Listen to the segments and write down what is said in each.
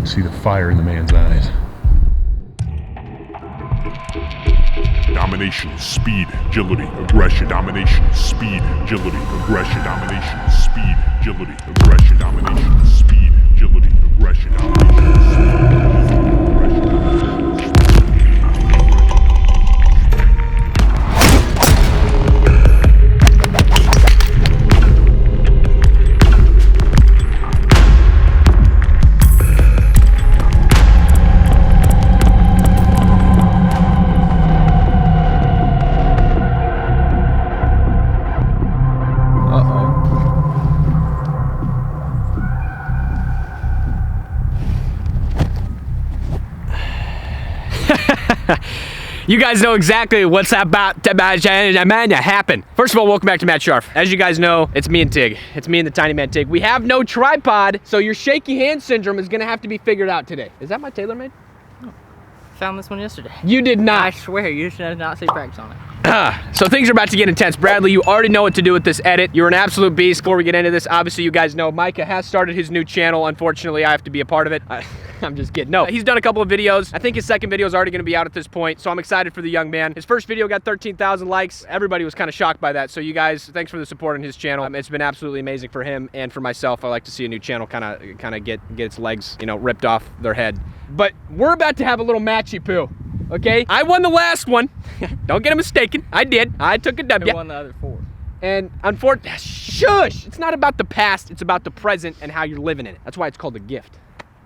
see the fire in the man's eyes. Domination, speed, agility, aggression. Domination, speed, agility, aggression. Domination, speed, agility, aggression. Domination, speed, agility, aggression. Domination, speed, agility, aggression. You guys know exactly what's about to happen. First of all, welcome back to Matt Scharff. As you guys know, it's me and Tig. It's me and the tiny man Tig. We have no tripod, so your shaky hand syndrome is gonna have to be figured out today. Is that my TaylorMade? Oh, found this one yesterday. You did not. I swear, you should not see practice on it. So things are about to get intense. Bradley, you already know what to do with this edit. You're an absolute beast. Before we get into this, obviously you guys know Micah has started his new channel. Unfortunately, I have to be a part of it. I'm just kidding. No, he's done a couple of videos. I think his second video is already going to be out at this point, so I'm excited for the young man. His first video got 13,000 likes. Everybody was kind of shocked by that. So you guys, thanks for the support on his channel. It's been absolutely amazing for him and for myself. I like to see a new channel kind of get its legs, you know, ripped off their head. But we're about to have a little matchy poo. Okay, I won the last one. Don't get it mistaken. I did. I took a W. Who won the other 4? And unfortunately, shush! It's not about the past. It's about the present and how you're living in it. That's why it's called a gift.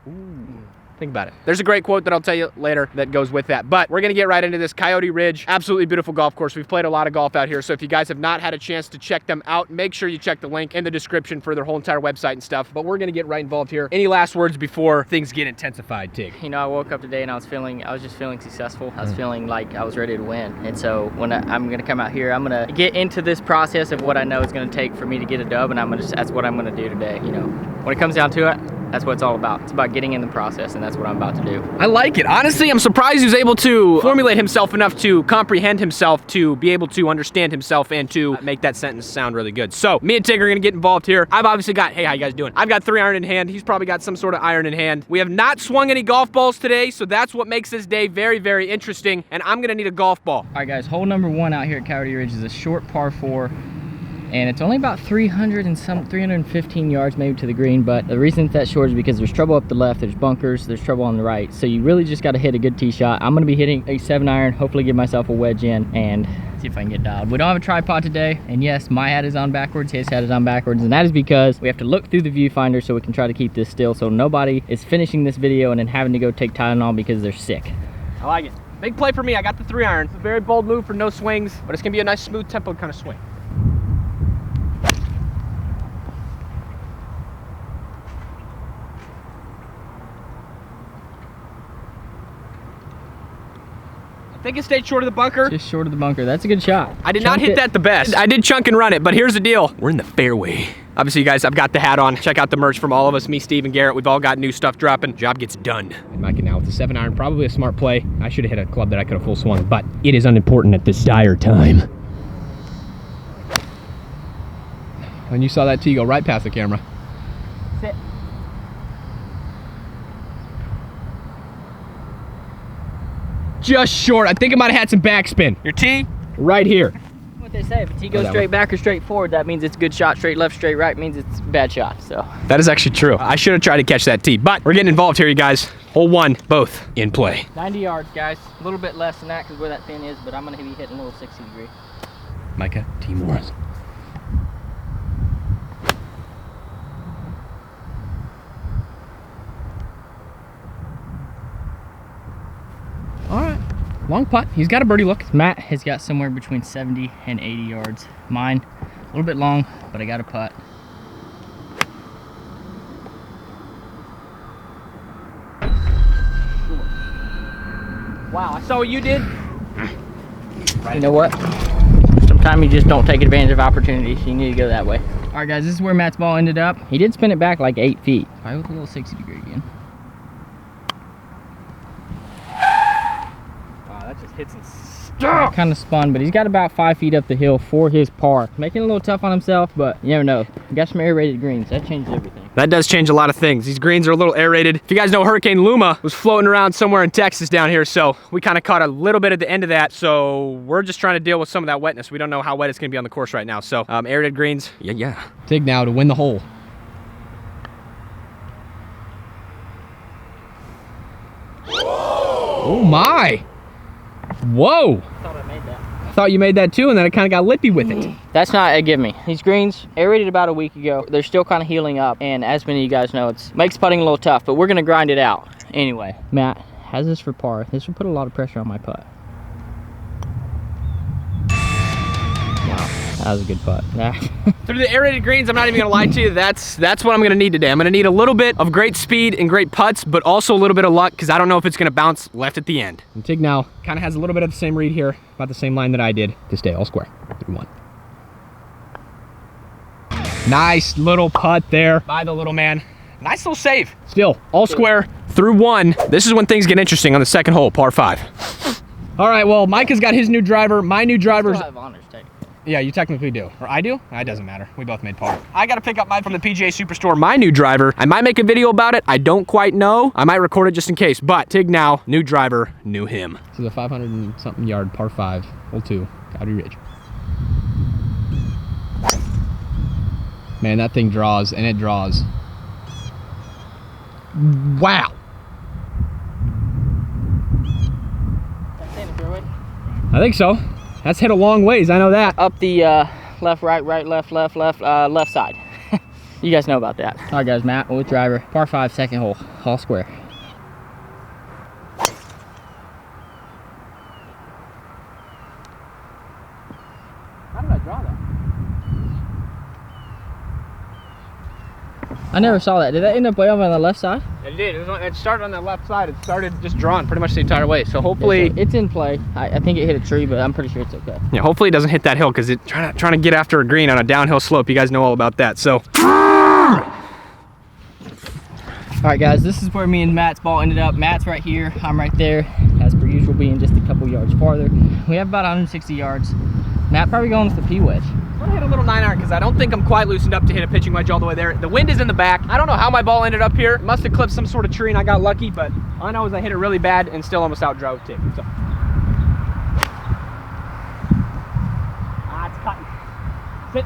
Ooh. Think about it. There's a great quote that I'll tell you later that goes with that. But we're gonna get right into this. Coyote Ridge, absolutely beautiful golf course. We've played a lot of golf out here, so if you guys have not had a chance to check them out, make sure you check the link in the description for their whole entire website and stuff. But we're gonna get right involved here. Any last words before things get intensified, Tig? You know, I woke up today and I was just feeling successful. I was feeling like I was ready to win. And so when I'm gonna come out here, I'm gonna get into this process of what I know it's gonna take for me to get a dub, and that's what I'm gonna do today. You know, when it comes down to it, that's what it's all about. It's about getting in the process, and that's what I'm about to do. I like it. Honestly, I'm surprised he was able to formulate himself enough to comprehend himself, to be able to understand himself, and to make that sentence sound really good. So, me and Tig are gonna get involved here. I've obviously got, hey, how you guys doing? I've got 3 iron in hand. He's probably got some sort of iron in hand. We have not swung any golf balls today, so that's what makes this day very, very interesting, and I'm gonna need a golf ball. All right, guys, hole number 1 out here at Coyote Ridge is a short par 4. And it's only about 315 yards maybe to the green, but the reason it's that short is because there's trouble up the left, there's bunkers, there's trouble on the right. So you really just gotta hit a good tee shot. I'm gonna be hitting a 7 iron, hopefully give myself a wedge in and see if I can get dialed. We don't have a tripod today, and yes, my hat is on backwards, his hat is on backwards, and that is because we have to look through the viewfinder so we can try to keep this still so nobody is finishing this video and then having to go take Tylenol because they're sick. I like it. Big play for me, I got the 3 iron. It's a very bold move for no swings, but it's gonna be a nice smooth tempo kind of swing. I think it stayed short of the bunker. Just short of the bunker. That's a good shot. I did not hit that the best. I did chunk and run it, but here's the deal. We're in the fairway. Obviously, you guys, I've got the hat on. Check out the merch from all of us, me, Steve, and Garrett. We've all got new stuff dropping. Job gets done. And Micah now with the 7 iron, probably a smart play. I should have hit a club that I could have full swung, but it is unimportant at this dire time. And you saw that tee go right past the camera. Sit. Just short. I think I might have had some backspin. Your tee, right here. What they say, if a tee goes straight back or straight forward, that means it's a good shot. Straight left, straight right means it's a bad shot, so. That is actually true. I should have tried to catch that tee, but we're getting involved here, you guys. Hole 1, both in play. 90 yards, guys. A little bit less than that because where that pin is, but I'm gonna be hitting a little 60 degree. Micah T. Morris. All right, long putt. He's got a birdie look. Matt has got somewhere between 70 and 80 yards. Mine, a little bit long, but I got a putt. Wow, I saw what you did. You know what? Sometimes you just don't take advantage of opportunities. You need to go that way. All right, guys, this is where Matt's ball ended up. He did spin it back like 8 feet. Probably with a little 60 degree again. Wow, that just hits Kind of spun, but he's got about 5 feet up the hill for his par. Making it a little tough on himself, but you never know. We got some aerated greens. That changes everything. That does change a lot of things. These greens are a little aerated. If you guys know, Hurricane Luma was floating around somewhere in Texas down here, so we kind of caught a little bit at the end of that. So we're just trying to deal with some of that wetness. We don't know how wet it's gonna be on the course right now. So aerated greens, yeah. Tig now to win the hole. Oh my! Whoa! Thought I made that. I thought you made that too, and then I kind of got lippy with it. That's not a give me. These greens aerated about a week ago. They're still kind of healing up, and as many of you guys know, it makes putting a little tough, but we're gonna grind it out. Anyway, Matt has this for par. This will put a lot of pressure on my putt. Wow, that was a good putt. Through the aerated greens, I'm not even gonna lie to you, that's what I'm gonna need today. I'm gonna need a little bit of great speed and great putts, but also a little bit of luck, because I don't know if it's gonna bounce left at the end. And Tig now kind of has a little bit of the same read here, about the same line that I did to stay all square. 3-1. Nice little putt there by the little man. Nice little save. Still, all square through 1. This is when things get interesting on the second hole, par 5. All right, well, Micah's got his new driver. My new driver's... Still have honors, technically. Yeah, you technically do. Or I do? It doesn't matter. We both made par. I got to pick up mine from the PGA Superstore. My new driver. I might make a video about it. I don't quite know. I might record it just in case. But Tig now, new driver, new him. This is a 500 and something yard par 5, hole 2, Cowdery Ridge. Man, that thing draws, and it draws. Wow. I think so. That's hit a long ways, I know that. Up the left, right, left side. You guys know about that. All right, guys, Matt with driver, par 5, second hole, all square. How did I draw that? I never saw that. Did that end up way over on the left side? It did. It started on the left side. It started just drawing pretty much the entire way. So hopefully... Yeah, so it's in play. I think it hit a tree, but I'm pretty sure it's okay. Yeah, hopefully it doesn't hit that hill, because it's trying to get after a green on a downhill slope. You guys know all about that, so... All right, guys, this is where me and Matt's ball ended up. Matt's right here. I'm right there, as per usual, being just a couple yards farther. We have about 160 yards. Matt probably going with the P wedge. I'm gonna hit a little 9-iron because I don't think I'm quite loosened up to hit a pitching wedge all the way there. The wind is in the back. I don't know how my ball ended up here. It must have clipped some sort of tree and I got lucky, but all I know is I hit it really bad and still almost outdrove Tig. So. It's cutting. Sit.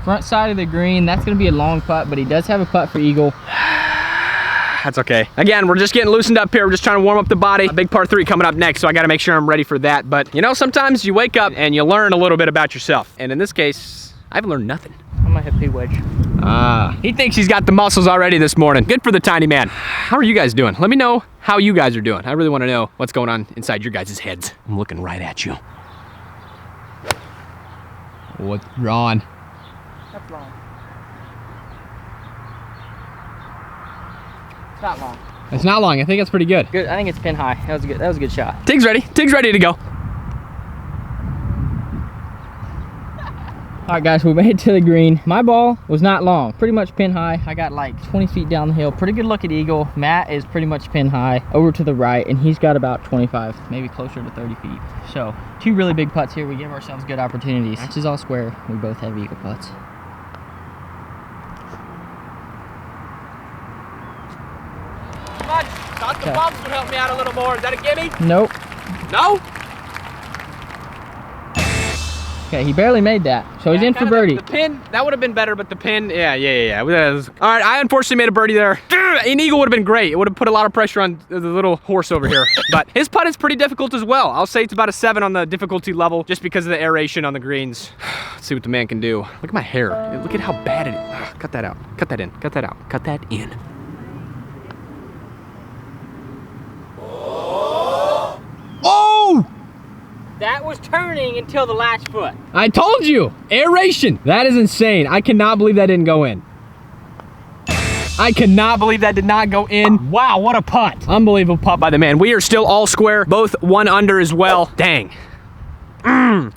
Front side of the green, that's gonna be a long putt, but he does have a putt for eagle. That's okay. Again, we're just getting loosened up here. We're just trying to warm up the body. A big par 3 coming up next, so I gotta make sure I'm ready for that. But you know, sometimes you wake up and you learn a little bit about yourself. And in this case, I've learned nothing. I'm gonna hit P wedge. He thinks he's got the muscles already this morning. Good for the tiny man. How are you guys doing? Let me know how you guys are doing. I really wanna know what's going on inside your guys' heads. I'm looking right at you. What's wrong? That's long. It's not long. It's not long. I think that's pretty good. Good. I think it's pin high. That was a good shot. Tig's ready. Tig's ready to go. All right, guys, we made it to the green. My ball was not long, pretty much pin high. I got like 20 feet down the hill. Pretty good look at eagle. Matt is pretty much pin high over to the right, and he's got about 25, maybe closer to 30 feet. So 2 really big putts here. We give ourselves good opportunities. Match is all square. We both have eagle putts. Thought the bumps would help me out a little more. Is that a gimme? Nope. No? Okay, he barely made that. So he's in for birdie. The pin, that would have been better, but the pin, yeah. All right, I unfortunately made a birdie there. An eagle would have been great. It would have put a lot of pressure on the little horse over here. But his putt is pretty difficult as well. I'll say it's about a 7 on the difficulty level just because of the aeration on the greens. Let's see what the man can do. Look at my hair. Look at how bad it is. Cut that out. Cut that in. Cut that out. Cut that in. Oh! That was turning until the last foot. I told you! Aeration! That is insane. I cannot believe that didn't go in. I cannot believe that did not go in. Wow, what a putt. Unbelievable putt by the man. We are still all square, both 1 under as well. Dang.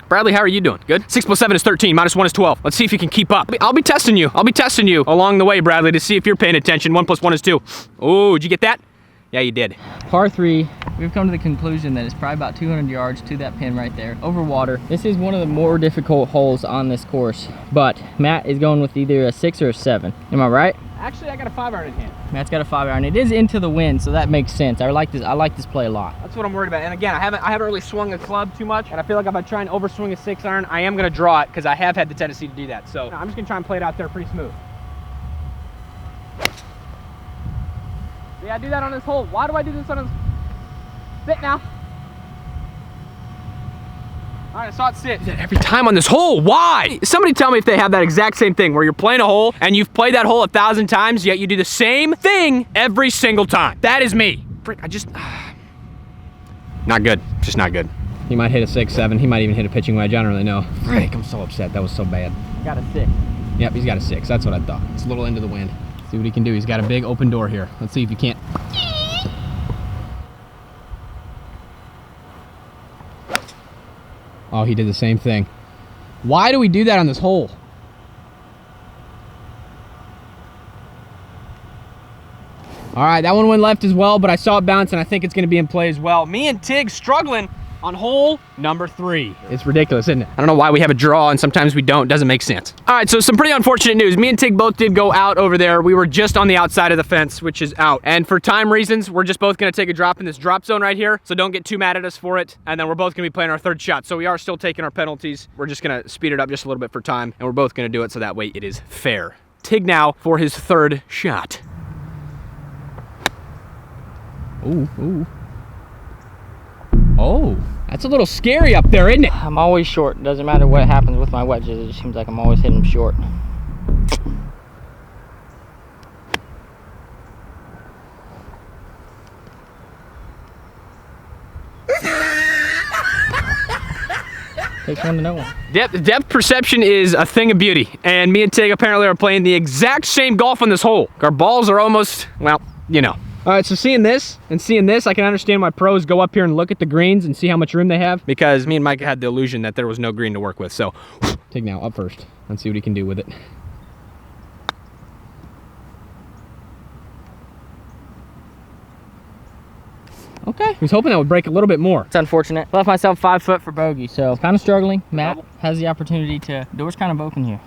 Bradley, how are you doing? Good? 6 plus 7 is 13, minus 1 is 12. Let's see if you can keep up. I'll be testing you. I'll be testing you along the way, Bradley, to see if you're paying attention. 1 plus 1 is 2. Oh, did you get that? Yeah, you did. Par 3, we've come to the conclusion that it's probably about 200 yards to that pin right there, over water. This is one of the more difficult holes on this course, but Matt is going with either a 6 or a 7. Am I right? Actually, I got a 5-iron in hand. Matt's got a 5-iron. It is into the wind, so that makes sense. I like this play a lot. That's what I'm worried about. And again, I haven't really swung a club too much, and I feel like if I try and overswing a 6-iron, I am gonna draw it because I have had the tendency to do that. So I'm just gonna try and play it out there pretty smooth. Yeah, I do that on this hole. Why do I do this on this? Sit now. All right, I saw it sit. Every time on this hole, why? Somebody tell me if they have that exact same thing where you're playing a hole and you've played that hole 1,000 times, yet you do the same thing every single time. That is me. Frick, I just, not good, just not good. He might hit a 6, 7. He might even hit a pitching wedge. I don't really know. Frick, I'm so upset. That was so bad. Got a 6. Yep, he's got a 6. That's what I thought. It's a little into the wind. See what he can do. He's got a big open door here. Let's see if he can't. Oh, he did the same thing. Why do we do that on this hole? All right, that one went left as well, but I saw it bounce, and I think it's going to be in play as well. Me and Tig struggling on hole number 3. It's ridiculous, isn't it? I don't know why we have a draw and sometimes we don't. Doesn't make sense. All right, so some pretty unfortunate news. Me and Tig both did go out over there. We were just on the outside of the fence, which is out. And for time reasons, we're just both gonna take a drop in this drop zone right here. So don't get too mad at us for it. And then we're both gonna be playing our 3rd shot. So we are still taking our penalties. We're just gonna speed it up just a little bit for time. And we're both gonna do it so that way it is fair. Tig now for his 3rd shot. Ooh, ooh. Oh, that's a little scary up there, isn't it? I'm always short. Doesn't matter what happens with my wedges. It just seems like I'm always hitting them short. Takes one to know one. Depth perception is a thing of beauty. And me and Tig apparently are playing the exact same golf on this hole. Our balls are almost, well, you know. All right, so seeing this and seeing this, I can understand why pros go up here and look at the greens and see how much room they have, because me and Micah had the illusion that there was no green to work with. So Tig now up first. Let's see what he can do with it. Okay, he was hoping that would break a little bit more. It's unfortunate. Left myself 5 foot for bogey, so kind of struggling. Matt has the opportunity to, door's kind of open here.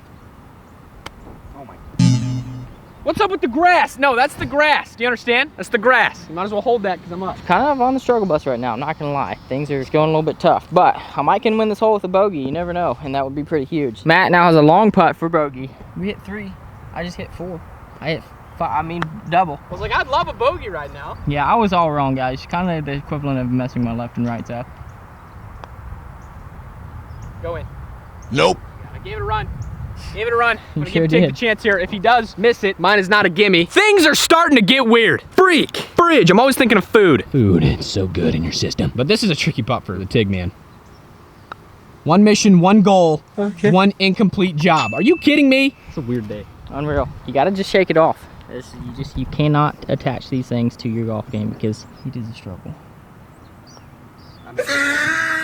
What's up with the grass? No, that's the grass. Do you understand? That's the grass. You might as well hold that because I'm up. Kind of on the struggle bus right now, I'm not gonna lie. Things are going a little bit tough, but I might can win this hole with a bogey. You never know, and that would be pretty huge. Matt now has a long putt for bogey. We hit 3. I just hit 4. I hit 5, I mean double. I was like, I'd love a bogey right now. Yeah, I was all wrong, guys. Kind of the equivalent of messing my left and rights up. Go in. Nope. I gave it a run. Gave it a run. I'm gonna sure give Tig the chance here. If he does miss it, mine is not a gimme. Things are starting to get weird. Freak. Fridge. I'm always thinking of food. Food. It's so good in your system. But this is a tricky putt for the Tig, man. One mission, one goal, one incomplete job. Are you kidding me? It's a weird day. Unreal. You gotta just shake it off. You cannot attach these things to your golf game because it is a struggle.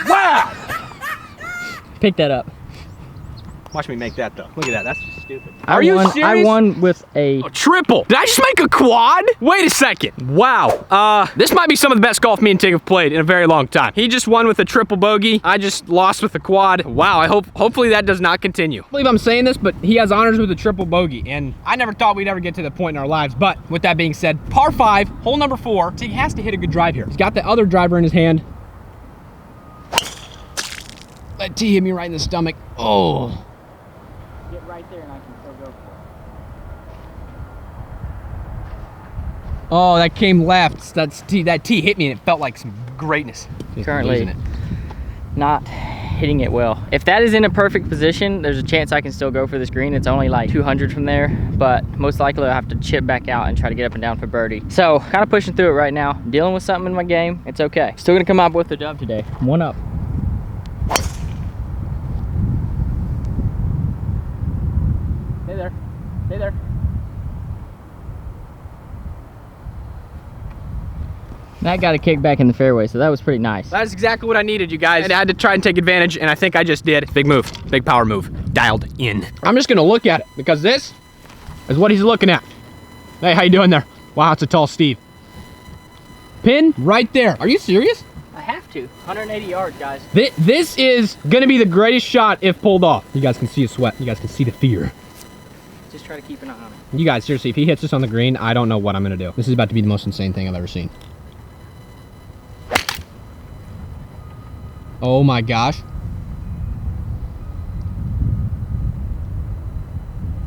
Wow! Pick that up. Watch me make that though. Look at that. That's just stupid. Are you serious? I won with a triple. Did I just make a quad? Wait a second. Wow. This might be some of the best golf me and Tig have played in a very long time. He just won with a triple bogey. I just lost with a quad. Wow. Hopefully that does not continue. I believe I'm saying this, but he has honors with a triple bogey, and I never thought we'd ever get to the point in our lives. But with that being said, par 5, hole number 4. Tig has to hit a good drive here. He's got the other driver in his hand. That tee hit me right in the stomach. Oh. Get right there and I can still go for it. Oh, that came left. That tee hit me and it felt like some greatness. Currently not hitting it well. If that is in a perfect position, there's a chance I can still go for this green. It's only like 200 from there, but most likely I'll have to chip back out and try to get up and down for birdie. So kind of pushing through it right now. Dealing with something in my game. It's okay. Still gonna come up with the dub today. 1 up. Stay there. That got a kick back in the fairway, so that was pretty nice. That's exactly what I needed, you guys. I had to try and take advantage, and I think I just did. Big move, big power move, dialed in. I'm just gonna look at it, because this is what he's looking at. Hey, how you doing there? Wow, it's a tall Steve. Pin right there. Are you serious? I have to. 180 yards, guys. This is gonna be the greatest shot if pulled off. You guys can see his sweat. You guys can see the fear. Just try to keep an eye on it. You guys, seriously, if he hits this on the green, I don't know what I'm gonna do. This is about to be the most insane thing I've ever seen. Oh my gosh.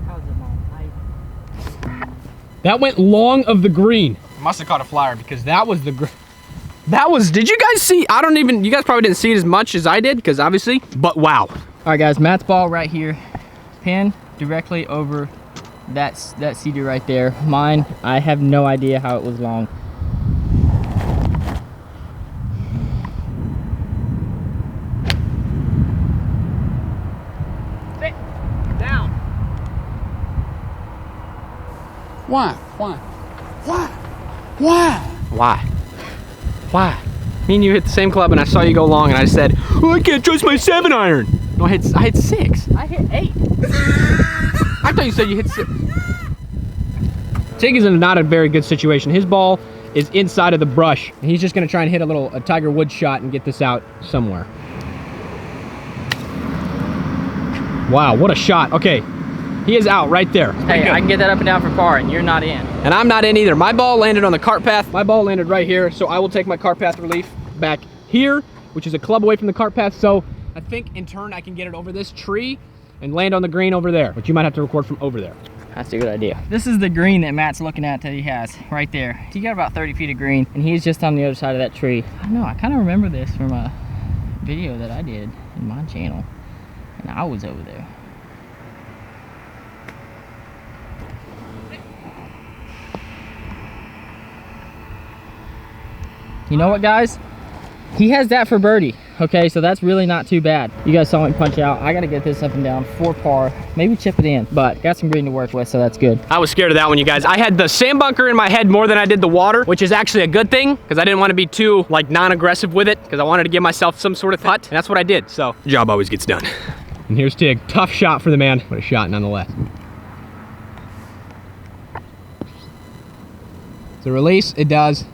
How's it, Mom? That went long of the green. Must have caught a flyer because that was the did you guys see? You guys probably didn't see it as much as I did because obviously, but wow. All right, guys, Matt's ball right here. Pin directly over that cedar right there. Mine, I have no idea how it was long. Sit down. Why? Why? Me and you hit the same club and I saw you go long and I said, oh, I can't trust my 7-iron. No, I hit 6. I hit 8. I thought you said you hit 6. Tig is in not a very good situation. His ball is inside of the brush. And he's just gonna try and hit a Tiger Woods shot and get this out somewhere. Wow, what a shot. Okay, he is out right there. Hey, I can get that up and down for par and you're not in. And I'm not in either. My ball landed on the cart path. My ball landed right here, so I will take my cart path relief back here, which is a club away from the cart path. So I think in turn I can get it over this tree and land on the green over there, but you might have to record from over there. That's a good idea. This is the green that Matt's looking at that he has right there. He got about 30 feet of green and he's just on the other side of that tree. I don't know, I kind of remember this from a video that I did in my channel and I was over there. You know what, guys? He has that for birdie. Okay, so that's really not too bad. You guys saw him punch out. I got to get this up and down for par. Maybe chip it in, but got some green to work with, so that's good. I was scared of that one, you guys. I had the sand bunker in my head more than I did the water, which is actually a good thing because I didn't want to be too like non-aggressive with it because I wanted to give myself some sort of putt, and that's what I did. So the job always gets done. And here's Tig. Tough shot for the man, but a shot nonetheless. So release, it does.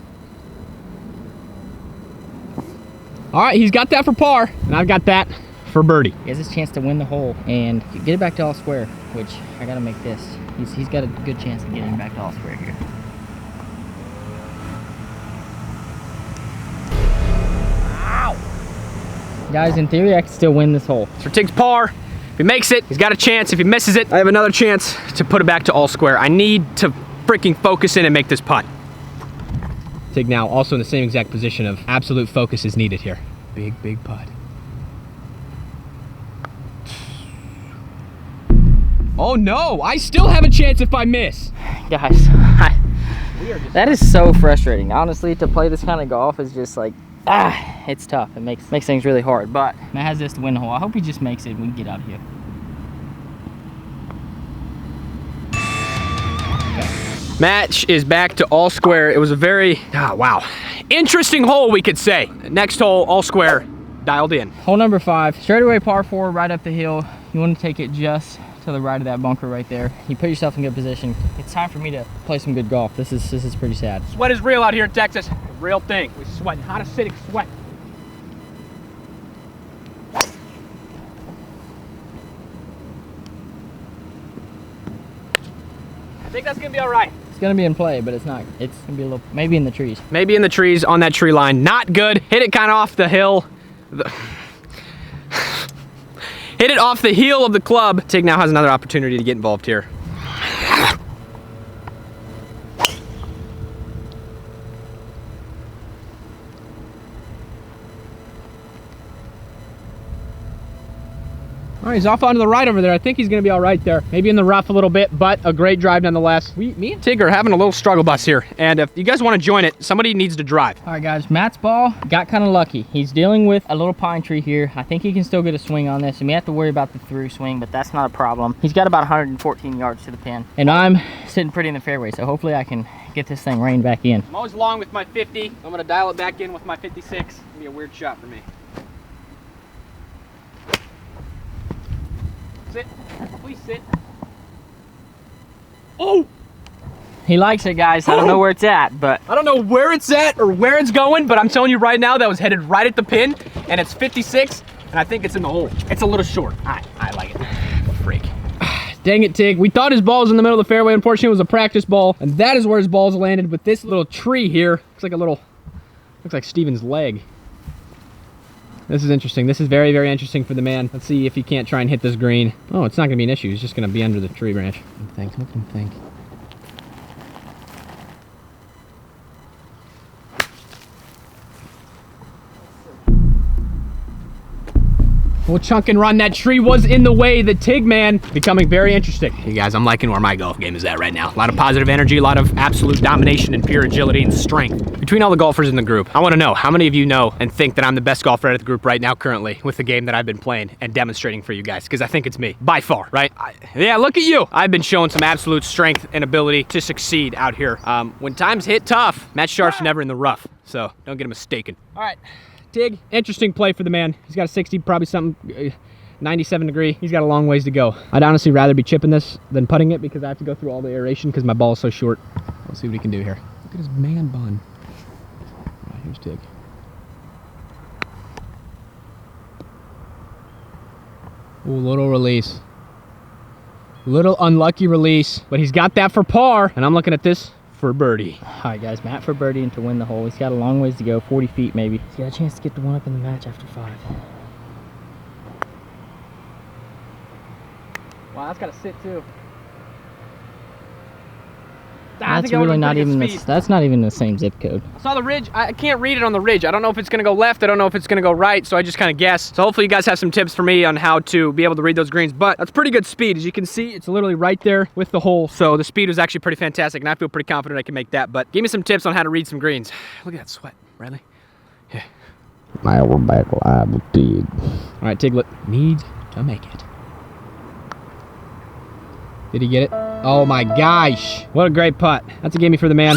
All right, he's got that for par, and I've got that for birdie. He has his chance to win the hole and get it back to all square, which I gotta make this. He's got a good chance of getting back to all square here. Ow! Guys, in theory, I can still win this hole. So Tig's par. If he makes it, he's got a chance. If he misses it, I have another chance to put it back to all square. I need to freaking focus in and make this putt. Tig now also in the same exact position of absolute focus is needed here. Big putt. Oh no, I still have a chance if I miss. Guys, that is so frustrating. Honestly, to play this kind of golf is just like, it's tough. It makes things really hard, but Matt has this to win the hole. I hope he just makes it and we can get out of here. Match is back to all square. It was a very, wow, interesting hole, we could say. Next hole, all square, dialed in. Hole number 5, straightaway par 4, right up the hill. You want to take it just to the right of that bunker right there. You put yourself in good position. It's time for me to play some good golf. This is pretty sad. Sweat is real out here in Texas. Real thing. We're sweating, hot acidic sweat. I think that's gonna be all right. It's gonna be in play, but it's not. It's gonna be a little, maybe in the trees. Maybe in the trees on that tree line. Not good. Hit it kind of off the hill. Hit it off the heel of the club. Tig now has another opportunity to get involved here. All right, he's off onto the right over there. I think he's gonna be all right there. Maybe in the rough a little bit, but a great drive nonetheless. Me and Tig are having a little struggle bus here, and if you guys wanna join it, somebody needs to drive. All right, guys, Matt's ball got kind of lucky. He's dealing with a little pine tree here. I think he can still get a swing on this. He may have to worry about the through swing, but that's not a problem. He's got about 114 yards to the pin, and I'm sitting pretty in the fairway, so hopefully I can get this thing reined back in. I'm always long with my 50. I'm gonna dial it back in with my 56. It's gonna be a weird shot for me. Sit. Please sit. Oh! He likes it, guys. I don't know where it's at, but I don't know where it's at or where it's going, but I'm telling you right now, that was headed right at the pin, and it's 56, and I think it's in the hole. It's a little short. I like it. Freak. Dang it, Tig. We thought his ball was in the middle of the fairway. Unfortunately, it was a practice ball, and that is where his balls landed with this little tree here. Looks like Steven's leg. This is interesting. This is very, very interesting for the man. Let's see if he can't try and hit this green. Oh, it's not gonna be an issue. He's just gonna be under the tree branch. Look at him think. We'll chunk and run. That tree was in the way. The Tig man becoming very interesting. Hey guys, I'm liking where my golf game is at right now. A lot of positive energy, a lot of absolute domination and pure agility and strength. Between all the golfers in the group, I want to know how many of you know and think that I'm the best golfer out of the group right now currently with the game that I've been playing and demonstrating for you guys, because I think it's me, by far, right? Yeah, look at you. I've been showing some absolute strength and ability to succeed out here. When times hit tough, Matt Scharff's never in the rough, so don't get him mistaken. All right. Tig, interesting play for the man. He's got a 60, probably something 97 degree. He's got a long ways to go. I'd honestly rather be chipping this than putting it because I have to go through all the aeration because my ball is so short. Let's see what he can do here. Look at his man bun. All right, here's Tig. Ooh, little release. Little unlucky release, but he's got that for par, and I'm looking at this for birdie. all right, guys, Matt for birdie and to win the hole. He's got a long ways to go, 40 feet maybe. He's got a chance to get the one up in the match after 5. Wow, that's got to sit too. That's really not even that's not even the same zip code. I saw the ridge. I can't read it on the ridge. I don't know if it's gonna go left. I don't know if it's gonna go right. So I just kind of guess. So hopefully you guys have some tips for me on how to be able to read those greens. But that's pretty good speed. As you can see, it's literally right there with the hole. So the speed was actually pretty fantastic, and I feel pretty confident I can make that. But give me some tips on how to read some greens. Look at that sweat, Bradley. Yeah. Now we're back live with Tig. All right, Tiglet needs to make it. Did he get it? Oh my gosh. What a great putt. That's a gimme for the man.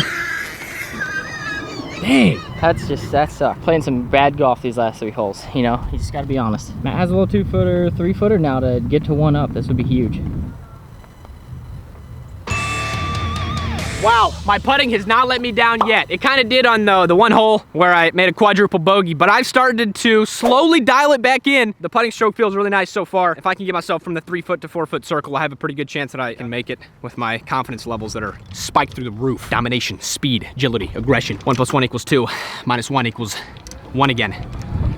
Dang. That sucked. Playing some bad golf these last 3 holes, you know? You just gotta be honest. Matt has a little 2-footer, 3-footer now to get to 1 up. This would be huge. Wow, my putting has not let me down yet. It kind of did on the one hole where I made a quadruple bogey, but I've started to slowly dial it back in. The putting stroke feels really nice so far. If I can get myself from the 3-foot to 4-foot circle, I have a pretty good chance that I can make it with my confidence levels that are spiked through the roof. Domination, speed, agility, aggression. 1 + 1 = 2, -1 = 1 again.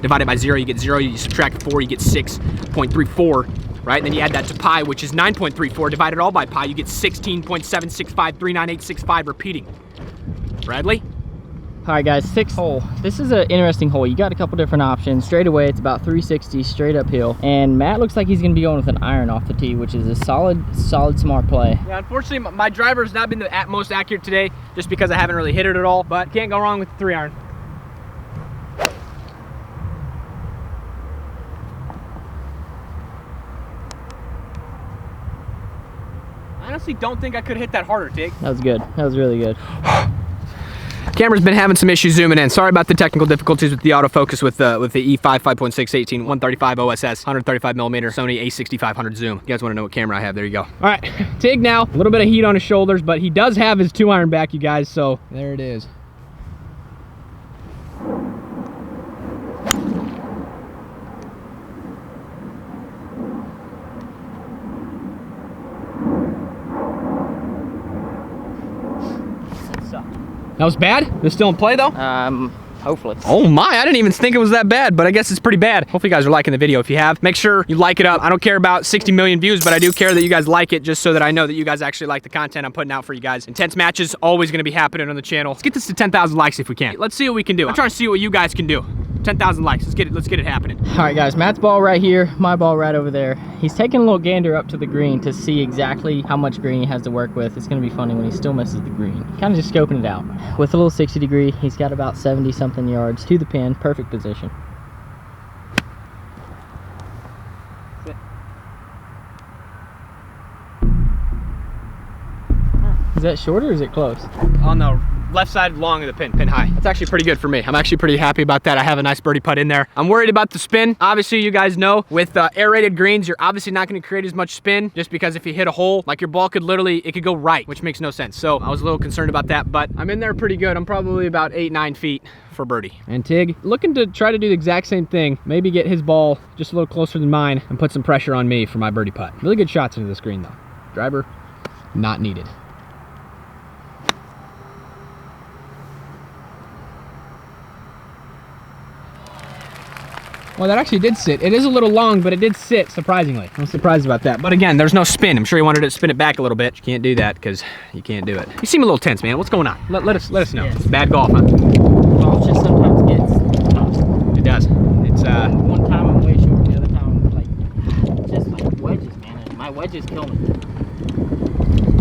Divided by 0, you get 0. You subtract 4, you get 6.34. Right, and then you add that to pi, which is 9.34. Divided all by pi, you get 16.76539.865 repeating. Bradley? All right, guys, 6th hole. This is an interesting hole. You got a couple different options. Straight away, it's about 360 straight uphill. And Matt looks like he's gonna be going with an iron off the tee, which is a solid, smart play. Yeah, unfortunately, my driver has not been the most accurate today just because I haven't really hit it at all, but can't go wrong with the 3-iron. I honestly don't think I could hit that harder, Tig. That was good. That was really good. Camera's been having some issues zooming in. Sorry about the technical difficulties with the autofocus with the E5 5.6 18 135 OSS 135mm Sony A6500 zoom. You guys want to know what camera I have? There you go. All right, Tig now. A little bit of heat on his shoulders, but he does have his 2-iron back, you guys. So there it is. That was bad? They're still in play though? Hopefully. Oh my, I didn't even think it was that bad, but I guess it's pretty bad. Hopefully you guys are liking the video. If you have, make sure you like it up. I don't care about 60 million views, but I do care that you guys like it just so that I know that you guys actually like the content I'm putting out for you guys. Intense matches always gonna be happening on the channel. Let's get this to 10,000 likes if we can. Let's see what we can do. I'm trying to see what you guys can do. 10,000 likes, let's get it happening. All right, guys, Matt's ball right here, my ball right over there. He's taking a little gander up to the green to see exactly how much green he has to work with. It's gonna be funny when he still misses the green. Kind of just scoping it out. With a little 60 degree, he's got about 70 something yards to the pin, perfect position. Is that short or is it close? On the left side long of the pin high. That's actually pretty good for me. I'm actually pretty happy about that. I have a nice birdie putt in there. I'm worried about the spin. Obviously, you guys know with aerated greens, you're obviously not going to create as much spin just because if you hit a hole, like your ball could literally, it could go right, which makes no sense. So I was a little concerned about that, but I'm in there pretty good. I'm probably about 8-9 feet for birdie. And Tig looking to try to do the exact same thing, maybe get his ball just a little closer than mine and put some pressure on me for my birdie putt. Really good shots into this green though. Driver, not needed. Well, that actually did sit. It is a little long, but it did sit, surprisingly. I'm surprised about that. But again, there's no spin. I'm sure he wanted to spin it back a little bit. You can't do that because you can't do it. You seem a little tense, man. What's going on? Let us know. Yes. It's bad golf, huh? Golf just sometimes gets tough. It does. It's One time I'm way short, the other time I'm like, just like wedges, man. My wedges kill me.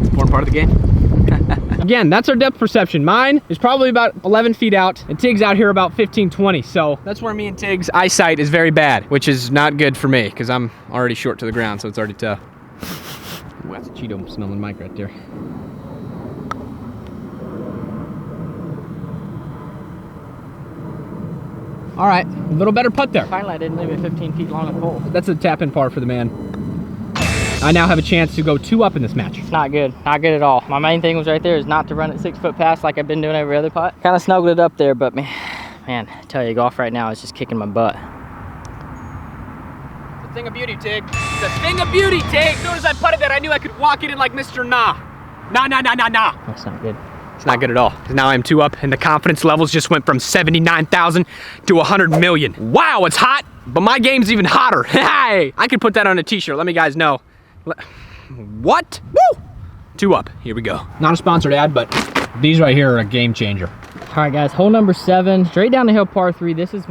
an important part of the game. Again, that's our depth perception. Mine is probably about 11 feet out, and Tig's out here about 15, 20. So that's where me and Tig's eyesight is very bad, which is not good for me because I'm already short to the ground, so it's already tough. Ooh, that's a Cheeto smelling mic right there. All right, a little better putt there. Finally, I didn't leave it 15 feet long of the hole. That's a tap-in par for the man. I now have a chance to go 2 up in this match. It's not good at all. My main thing was right there is not to run it 6 foot past like I've been doing every other putt. Kind of snuggled it up there, but man, I tell you, golf right now is just kicking my butt. It's a thing of beauty, Tig. It's a thing of beauty, Tig. As soon as I putted that, I knew I could walk it in like Mr. Nah. Nah. That's not good. It's not good at all. Because now I'm 2 up, and the confidence levels just went from 79,000 to 100 million. Wow, it's hot, but my game's even hotter. Hey, I could put that on a t-shirt. Let me guys know. What? Woo! 2 up. Here we go. Not a sponsored ad, but these right here are a game changer. All right, guys, hole number 7, straight down the hill, par 3. This is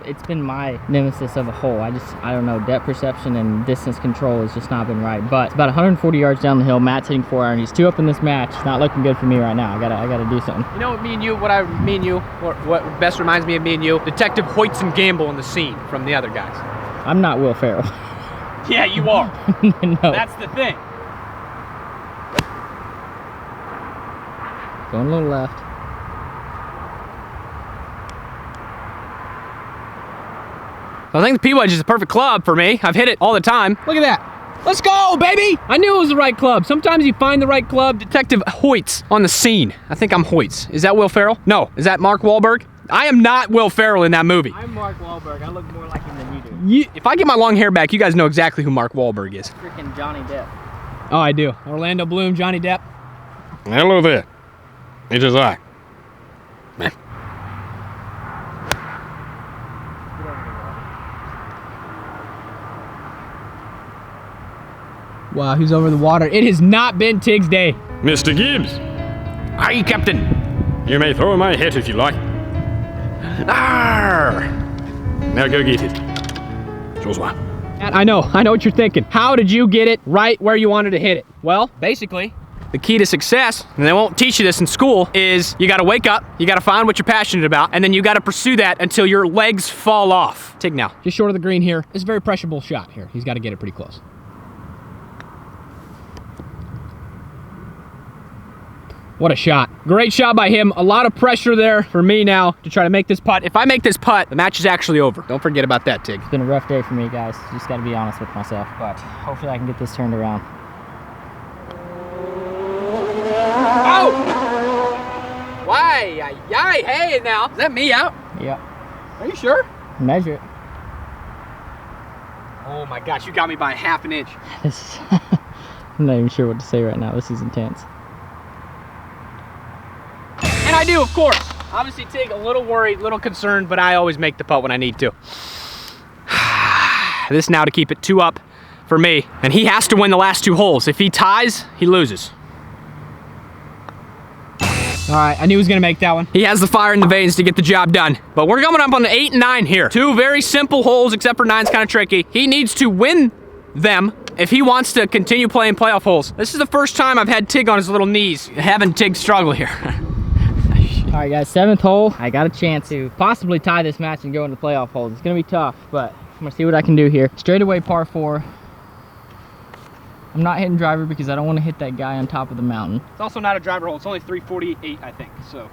it's been my nemesis of a hole. I don't know, depth perception and distance control has just not been right. But it's about 140 yards down the hill. Matt's hitting 4 iron. He's 2 up in this match. It's not looking good for me right now. I gotta do something. You know what what best reminds me of me and you? Detective Hoyts and Gamble in the scene from the other guys. I'm not Will Ferrell. Yeah, you are. No. That's the thing. Going a little left. I think the P-Wedge is a perfect club for me. I've hit it all the time. Look at that. Let's go, baby! I knew it was the right club. Sometimes you find the right club. Detective Hoyts on the scene. I think I'm Hoyts. Is that Will Ferrell? No. Is that Mark Wahlberg? I am not Will Ferrell in that movie. I'm Mark Wahlberg. I look more like him than you do. If I get my long hair back, you guys know exactly who Mark Wahlberg is. Freaking Johnny Depp. Oh, I do. Orlando Bloom, Johnny Depp. Hello there. It is I. Wow, he's over the water. It has not been Tig's day. Mr. Gibbs. Aye, Captain. You may throw my hat if you like. Arr! Now go get it. Choose one. I know what you're thinking. How did you get it right where you wanted to hit it? Well, basically, the key to success, and they won't teach you this in school, is you gotta wake up, you gotta find what you're passionate about, and then you gotta pursue that until your legs fall off. Tig now. Just short of the green here. It's a very pressurable shot here. He's gotta get it pretty close. What a shot. Great shot by him. A lot of pressure there for me now to try to make this putt. If I make this putt, the match is actually over. Don't forget about that, Tig. It's been a rough day for me, guys. Just got to be honest with myself. But hopefully I can get this turned around. Oh! Why? Hey, now. Is that me out? Yep. Are you sure? Measure it. Oh my gosh, you got me by ½ an inch. This is I'm not even sure what to say right now. This is intense. And I do, of course. Obviously, Tig, a little worried, a little concerned, but I always make the putt when I need to. This now to keep it 2 up for me. And he has to win the last 2 holes. If he ties, he loses. All right, I knew he was gonna make that one. He has the fire in the veins to get the job done. But we're coming up on the 8 and 9 here. 2 very simple holes, except for 9's kind of tricky. He needs to win them if he wants to continue playing playoff holes. This is the first time I've had Tig on his little knees, having Tig struggle here. All right, guys, 7th hole. I got a chance to possibly tie this match and go into playoff holes. It's gonna be tough, but I'm gonna see what I can do here. Straightaway par 4. I'm not hitting driver because I don't want to hit that guy on top of the mountain. It's also not a driver hole. It's only 348, I think. So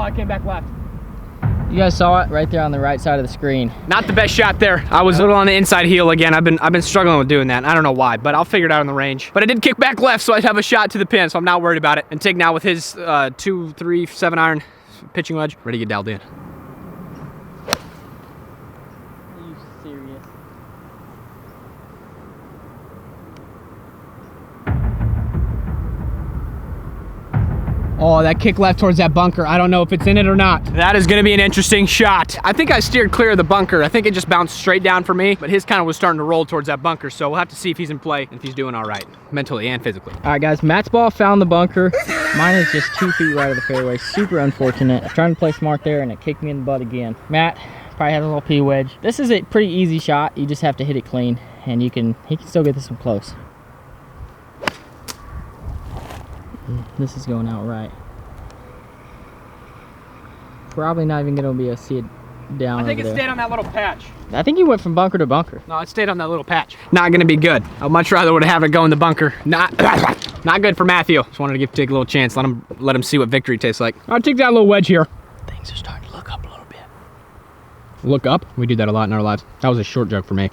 I came back left. You guys saw it right there on the right side of the screen. Not the best shot there. I was a little on the inside heel again. I've been struggling with doing that. I don't know why, but I'll figure it out on the range. But I did kick back left, so I'd have a shot to the pin, so I'm not worried about it. And Tig now with his 2, 3, 7 iron pitching wedge, ready to get dialed in. Are you serious? Oh, that kick left towards that bunker. I don't know if it's in it or not. That is gonna be an interesting shot. I think I steered clear of the bunker. I think it just bounced straight down for me, but his kind of was starting to roll towards that bunker, so we'll have to see if he's in play and if he's doing all right, mentally and physically. All right, guys, Matt's ball found the bunker. Mine is just 2 feet right of the fairway. Super unfortunate. I'm trying to play smart there, and it kicked me in the butt again. Matt probably has a little P wedge. This is a pretty easy shot. You just have to hit it clean, and he can still get this one close. This is going out right. Probably not even gonna be able to see it down. I think over it there. stayed on that little patch. I think he went from bunker to bunker. No, it stayed on that little patch. Not gonna be good. I'd much rather would have it go in the bunker. Not good for Matthew. Just wanted to give Tig a little chance. Let him see what victory tastes like. I'll take that little wedge here. Things are starting to look up a little bit. Look up? We do that a lot in our lives. That was a short joke for me.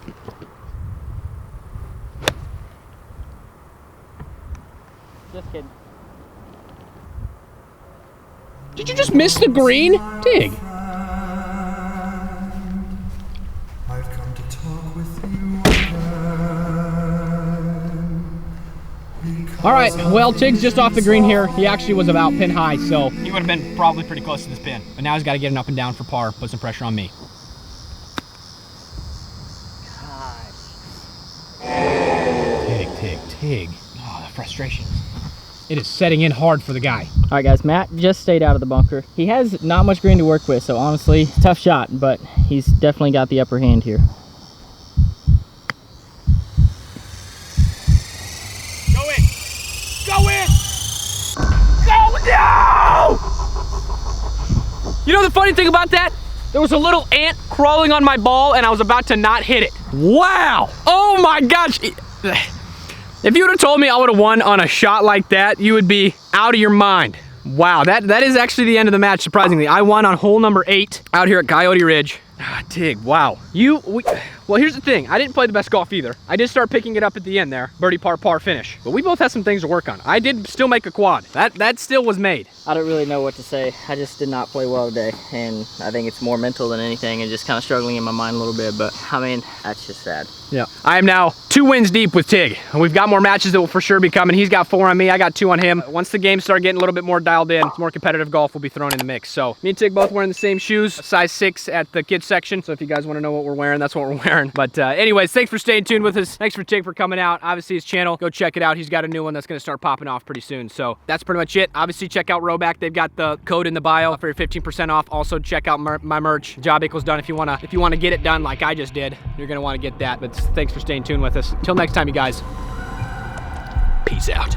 Just kidding. Did you just miss the green? Tig. I've come to talk with you again. All right, well, Tig's just off the green here. He actually was about pin high, so he would have been probably pretty close to this pin. But now he's got to get an up and down for par, put some pressure on me. Tig. Oh, the frustration. It is setting in hard for the guy. All right, guys, Matt just stayed out of the bunker. He has not much green to work with, so honestly, tough shot, but he's definitely got the upper hand here. Go in! Go in! Go no! You know the funny thing about that? There was a little ant crawling on my ball and I was about to not hit it. Wow! Oh my gosh! If you would have told me I would have won on a shot like that, you would be out of your mind. Wow, that is actually the end of the match, surprisingly. I won on hole number 8 out here at Coyote Ridge. Tig, wow. Well, here's the thing. I didn't play the best golf either. I did start picking it up at the end there. Birdie, par, par, finish. But we both had some things to work on. I did still make a quad. That still was made. I don't really know what to say. I just did not play well today, and I think it's more mental than anything and just kind of struggling in my mind a little bit, but I mean, that's just sad. Yeah. I am now 2 wins deep with Tig. We've got more matches that will for sure be coming. He's got 4 on me. I got 2 on him. Once the games start getting a little bit more dialed in, more competitive golf will be thrown in the mix. So me and Tig both wearing the same shoes, size 6 at the kids section. So if you guys want to know what we're wearing, that's what we're wearing. But anyways, thanks for staying tuned with us. Thanks for Tig for coming out. Obviously his channel, go check it out. He's got a new one that's going to start popping off pretty soon. So that's pretty much it. Obviously check out Rowback. They've got the code in the bio for your 15% off. Also check out my merch. Job equals done. If you want to get it done like I just did, you're going to want to get that. But thanks for staying tuned with us. Until next time, you guys. Peace out.